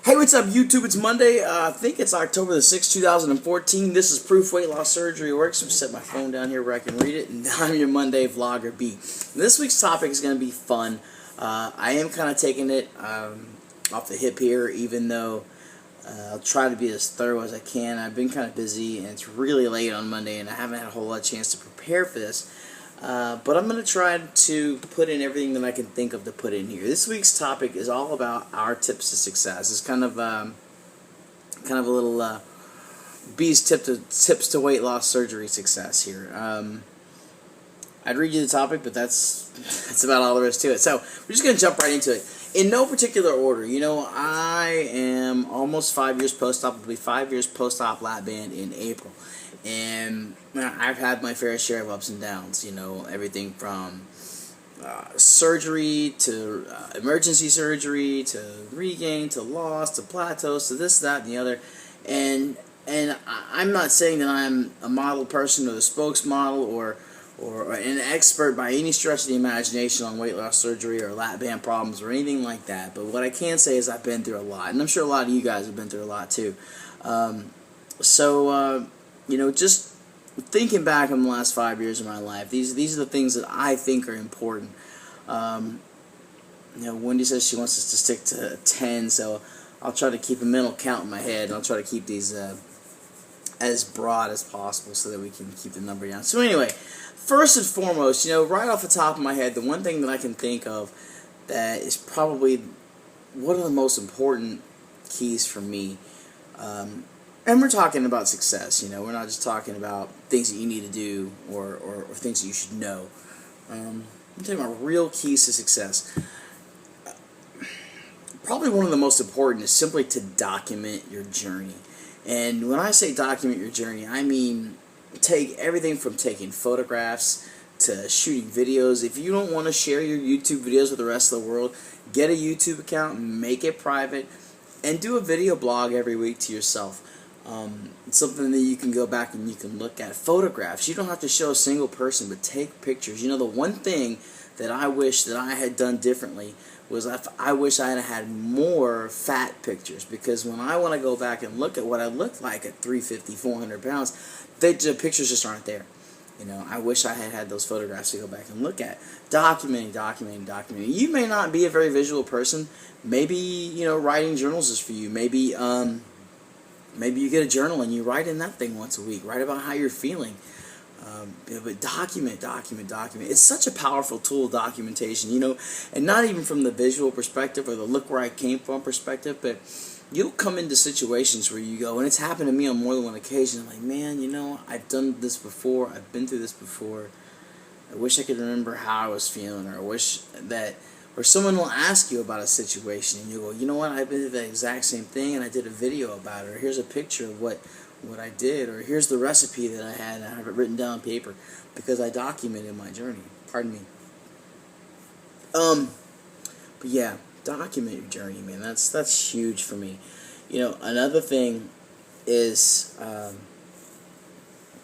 Hey, what's up, YouTube? It's Monday. I think it's October the 6th, 2014. This is Proof Weight Loss Surgery Works. I'm set my phone down here where I can read it, and I'm your Monday vlogger, B. This week's topic is going to be fun. I am kind of taking it off the hip here, even though I'll try to be as thorough as I can. I've been kind of busy, and it's really late on Monday, and I haven't had a whole lot of chance to prepare for this. But I'm going to try to put in everything that I can think of to put in here. This week's topic is all about our tips to success. It's kind of a little B's tips to weight loss surgery success here. I'd read you the topic, but that's about all there is to it. So we're just going to jump right into it. In no particular order, you know, I am almost 5 years post-op. It'll be 5 years post-op lap band in April. And I've had my fair share of ups and downs, you know, everything from surgery to emergency surgery to regain to loss to plateaus to this, that, and the other. And I'm not saying that I'm a model person or the spokesmodel or an expert by any stretch of the imagination on weight loss surgery or lap band problems or anything like that. But what I can say is I've been through a lot, and I'm sure a lot of you guys have been through a lot too. You know, just thinking back on the last 5 years of my life, these are the things that I think are important. You know, Wendy says she wants us to stick to 10, so I'll try to keep a mental count in my head, and I'll try to keep these as broad as possible so that we can keep the number down. So anyway, first and foremost, you know, right off the top of my head, the one thing that I can think of that is probably one of the most important keys for me, and we're talking about success, you know, we're not just talking about things that you need to do or things that you should know. I'm talking about real keys to success. Probably one of the most important is simply to document your journey. And when I say document your journey, I mean take everything from taking photographs to shooting videos. If you don't want to share your YouTube videos with the rest of the world, get a YouTube account, make it private, and do a video blog every week to yourself. It's something that you can go back and you can look at. Photographs. You don't have to show a single person, but take pictures. You know, the one thing that I wish that I had done differently was I wish I had had more fat pictures, because when I want to go back and look at what I looked like at 350, 400 pounds, the pictures just aren't there. You know, I wish I had had those photographs to go back and look at. Documenting. You may not be a very visual person. Maybe, you know, writing journals is for you. Maybe you get a journal and you write in that thing once a week. Write about how you're feeling. But document. It's such a powerful tool, documentation, you know, and not even from the visual perspective or the look where I came from perspective, but you'll come into situations where you go, and it's happened to me on more than one occasion, like, man, you know, I've done this before, I've been through this before, I wish I could remember how I was feeling, or I wish that, or someone will ask you about a situation, and you go, you know what, I've been through the exact same thing, and I did a video about it, or here's a picture of what I did, or here's the recipe that I had, and I have it written down on paper, because I documented my journey. Pardon me. But yeah, document your journey, man. That's huge for me. You know, another thing is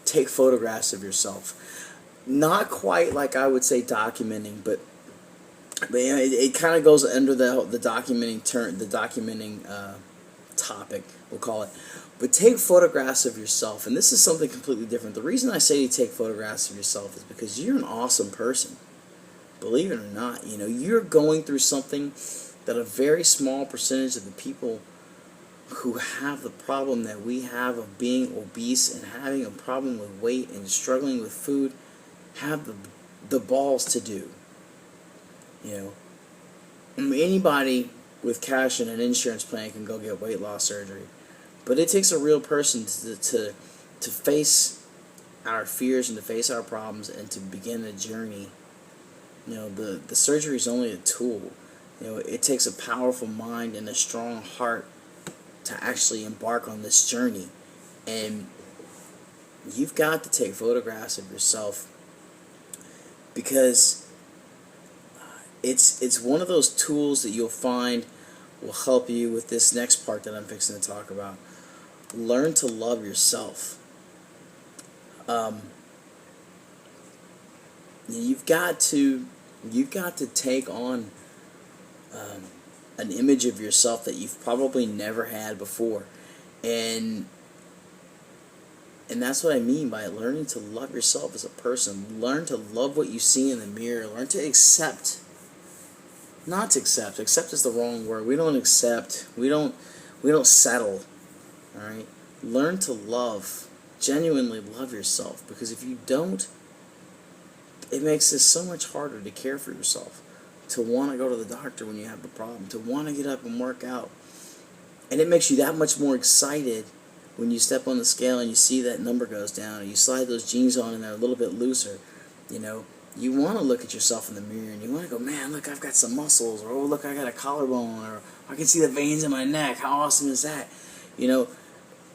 take photographs of yourself. Not quite like I would say documenting, but you know, it kind of goes under the documenting term, the documenting topic, we'll call it. But take photographs of yourself, and this is something completely different. The reason I say you take photographs of yourself is because you're an awesome person. Believe it or not, you know, you're going through something that a very small percentage of the people who have the problem that we have of being obese and having a problem with weight and struggling with food have the balls to do. You know, anybody with cash and an insurance plan can go get weight loss surgery. But it takes a real person to face our fears and to face our problems and to begin a journey. You know, the surgery is only a tool. You know, it takes a powerful mind and a strong heart to actually embark on this journey. And you've got to take photographs of yourself, because it's one of those tools that you'll find will help you with this next part that I'm fixing to talk about. Learn to love yourself. You've got to take on an image of yourself that you've probably never had before. And that's what I mean by learning to love yourself as a person. Learn to love what you see in the mirror. Learn to accept. Not to accept. Accept is the wrong word. We don't accept. We don't settle. All right? Learn to love. Genuinely love yourself. Because if you don't, it makes it so much harder to care for yourself. To want to go to the doctor when you have a problem. To want to get up and work out. And it makes you that much more excited when you step on the scale and you see that number goes down, or you slide those jeans on and they're a little bit looser. You know, you want to look at yourself in the mirror and you want to go, man, look, I've got some muscles, or oh, look, I got a collarbone, or I can see the veins in my neck. How awesome is that? You know,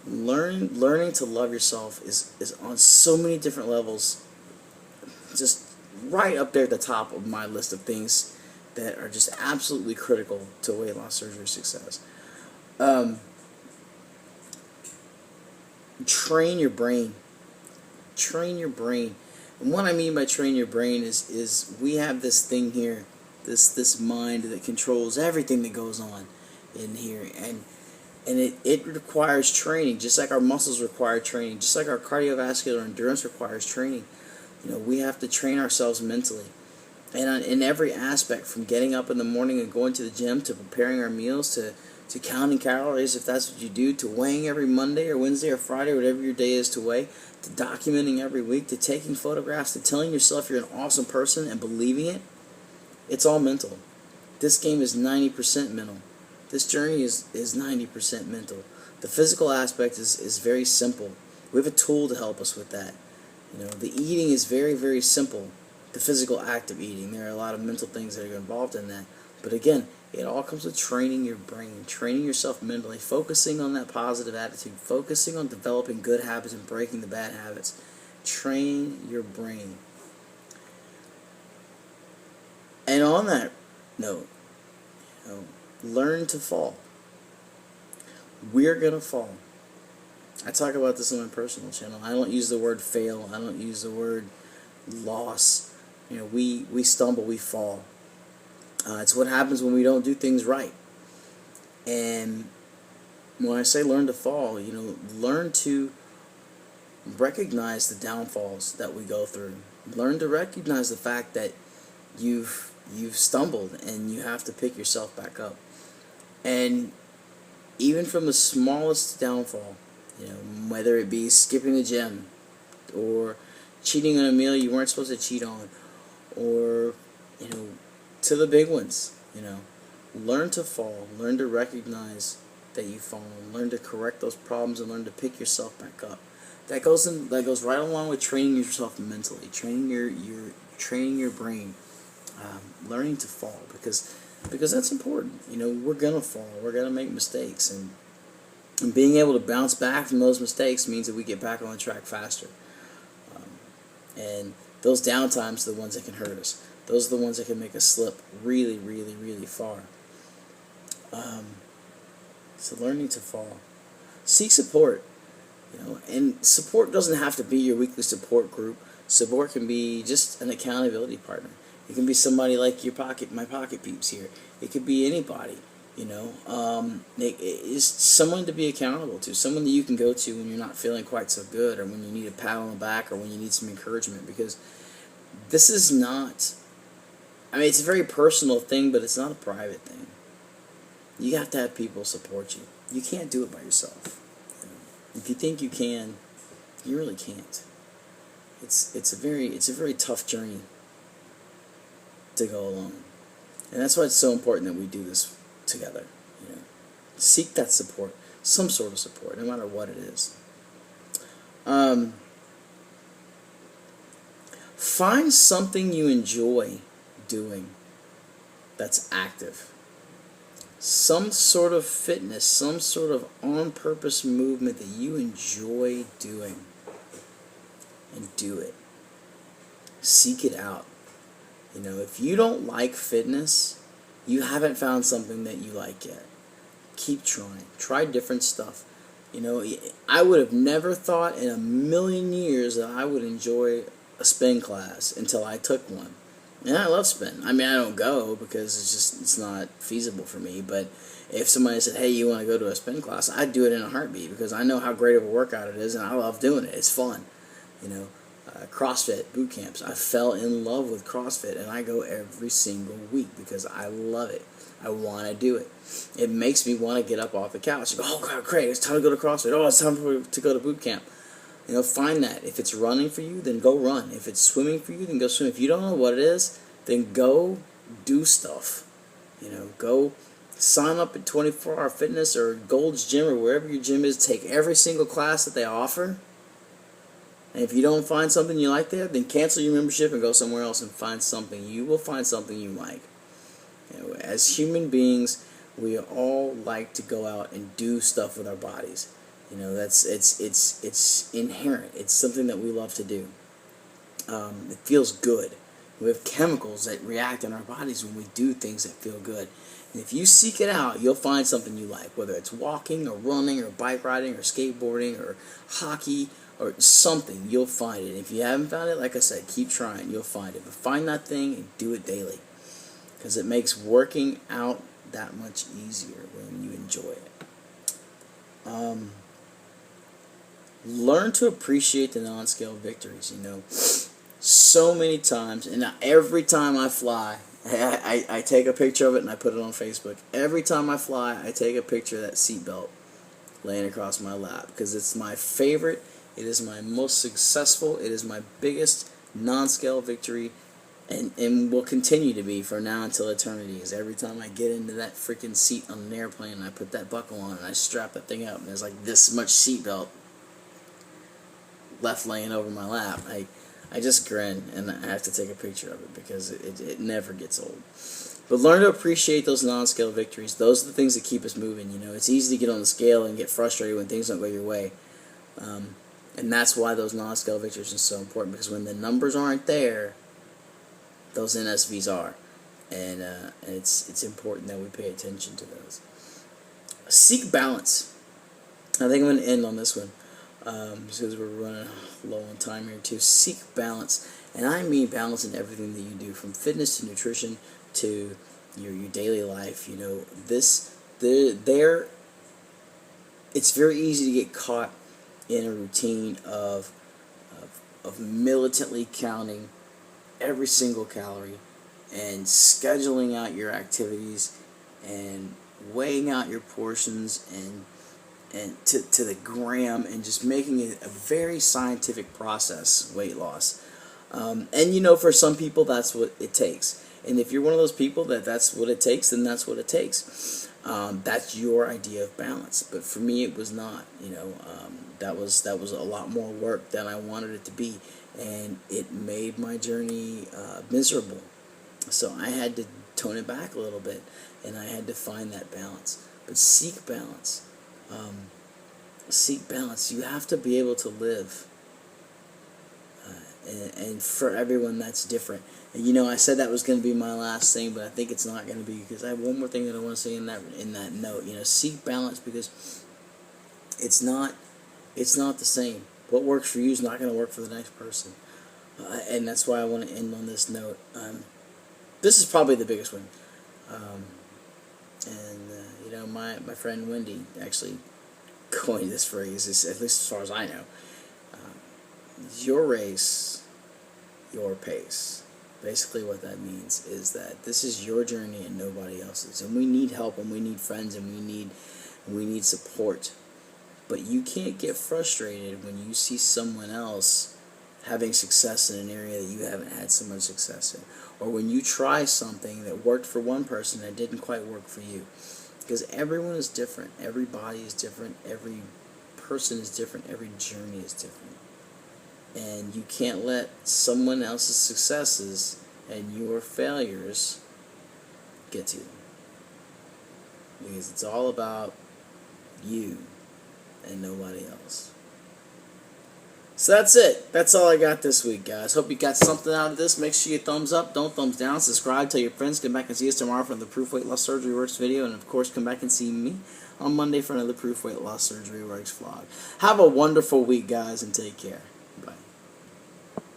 learning to love yourself is on so many different levels, just right up there at the top of my list of things that are just absolutely critical to weight loss surgery success. Train your brain. Train your brain. And what I mean by train your brain is we have this thing here, this mind that controls everything that goes on in here, and it requires training, just like our muscles require training, just like our cardiovascular endurance requires training. You know, we have to train ourselves mentally, and in every aspect, from getting up in the morning and going to the gym, to preparing our meals, to counting calories if that's what you do, to weighing every Monday or Wednesday or Friday, whatever your day is to weigh, to documenting every week, to taking photographs, to telling yourself you're an awesome person and believing it. It's all mental. This game is 90% mental. This journey is 90% mental. The physical aspect is very simple. We have a tool to help us with that. You know, the eating is very, very simple. The physical act of eating. There are a lot of mental things that are involved in that. But again, it all comes with training your brain, training yourself mentally, focusing on that positive attitude, focusing on developing good habits and breaking the bad habits. Train your brain. And on that note, you know, learn to fall. We're going to fall. I talk about this on my personal channel. I don't use the word fail. I don't use the word loss. You know, we stumble, we fall. It's what happens when we don't do things right. And when I say learn to fall, you know, learn to recognize the downfalls that we go through. Learn to recognize the fact that you've stumbled and you have to pick yourself back up. And even from the smallest downfall, you know, whether it be skipping the gym, or cheating on a meal you weren't supposed to cheat on, or, you know, to the big ones, you know, learn to fall, learn to recognize that you've fallen, learn to correct those problems, and learn to pick yourself back up. That goes right along with training yourself mentally, training your brain, learning to fall, because that's important. You know, we're gonna fall, we're gonna make mistakes, and being able to bounce back from those mistakes means that we get back on the track faster. And those downtimes are the ones that can hurt us. Those are the ones that can make us slip really, really, really far. So learning to fall. Seek support. You know, and support doesn't have to be your weekly support group. Support can be just an accountability partner. It can be somebody like my pocket peeps here. It could be anybody. You know, it's someone to be accountable to, someone that you can go to when you're not feeling quite so good, or when you need a pat on the back, or when you need some encouragement. Because this is not, I mean, it's a very personal thing, but it's not a private thing. You have to have people support you. You can't do it by yourself. You know? If you think you can, you really can't. It's a very tough journey to go alone, and that's why it's so important that we do this together. You know, seek that support, some sort of support, no matter what it is. Find something you enjoy doing that's active. Some sort of fitness, some sort of on-purpose movement that you enjoy doing, and do it. Seek it out. You know, if you don't like fitness, you haven't found something that you like yet. Keep trying. Try different stuff. You know, I would have never thought in a million years that I would enjoy a spin class until I took one. And I love spin. I mean, I don't go because it's not feasible for me. But if somebody said, "Hey, you want to go to a spin class?" I'd do it in a heartbeat because I know how great of a workout it is, and I love doing it. It's fun, you know. CrossFit boot camps. I fell in love with CrossFit, and I go every single week because I love it. I want to do it. It makes me want to get up off the couch and go, "Oh God, great! It's time to go to CrossFit. Oh, it's time to go to boot camp." You know, find that. If it's running for you, then go run. If it's swimming for you, then go swim. If you don't know what it is, then go do stuff. You know, go sign up at 24-Hour Fitness or Gold's Gym or wherever your gym is. Take every single class that they offer. And if you don't find something you like there, then cancel your membership and go somewhere else and find something. You will find something you like. You know, as human beings, we all like to go out and do stuff with our bodies. You know, it's inherent. It's something that we love to do. It feels good. We have chemicals that react in our bodies when we do things that feel good. And if you seek it out, you'll find something you like, whether it's walking or running or bike riding or skateboarding or hockey or something, you'll find it. If you haven't found it, like I said, keep trying. You'll find it. But find that thing and do it daily because it makes working out that much easier when you enjoy it. Learn to appreciate the non-scale victories. You know, so many times, and every time I fly, I take a picture of it and I put it on Facebook. Every time I fly, I take a picture of that seatbelt laying across my lap because it's my favorite. It is my most successful. It is my biggest non-scale victory, and will continue to be for now until eternity. Is every time I get into that freaking seat on an airplane and I put that buckle on and I strap that thing up and there's like this much seatbelt left laying over my lap, I just grin and I have to take a picture of it because it never gets old. But learn to appreciate those non-scale victories. Those are the things that keep us moving. You know, it's easy to get on the scale and get frustrated when things don't go your way. And that's why those non-scale victories are so important, because when the numbers aren't there, those NSVs are. And it's important that we pay attention to those. Seek balance. I think I'm going to end on this one. Because we're running low on time here too. Seek balance, and I mean balance in everything that you do, from fitness to nutrition to your daily life. You know, it's very easy to get caught in a routine of militantly counting every single calorie and scheduling out your activities and weighing out your portions and to the gram, and just making it a very scientific process, weight loss. And you know, for some people that's what it takes. And if you're one of those people that's what it takes, then that's what it takes. That's your idea of balance. But for me, it was not. You know, that was a lot more work than I wanted it to be, and it made my journey miserable. So I had to tone it back a little bit, and I had to find that balance. But seek balance. Seek balance. You have to be able to live, and for everyone that's different. And you know, I said that was going to be my last thing, but I think it's not going to be, because I have one more thing that I want to say in that note. You know, seek balance, because it's not the same. What works for you is not going to work for the next person, and that's why I want to end on this note. This is probably the biggest one. You know, my friend Wendy actually coined this phrase, at least as far as I know. Your race, your pace. Basically what that means is that this is your journey and nobody else's. And we need help, and we need friends, and we need support. But you can't get frustrated when you see someone else having success in an area that you haven't had so much success in. Or when you try something that worked for one person that didn't quite work for you. Because everyone is different. Every body is different. Every person is different. Every journey is different. And you can't let someone else's successes and your failures get to you. Because it's all about you and nobody else. So that's it. That's all I got this week, guys. Hope you got something out of this. Make sure you thumbs up, don't thumbs down, subscribe, tell your friends, come back and see us tomorrow for the Proof Weight Loss Surgery Works video, and of course come back and see me on Monday for another Proof Weight Loss Surgery Works vlog. Have a wonderful week, guys, and take care.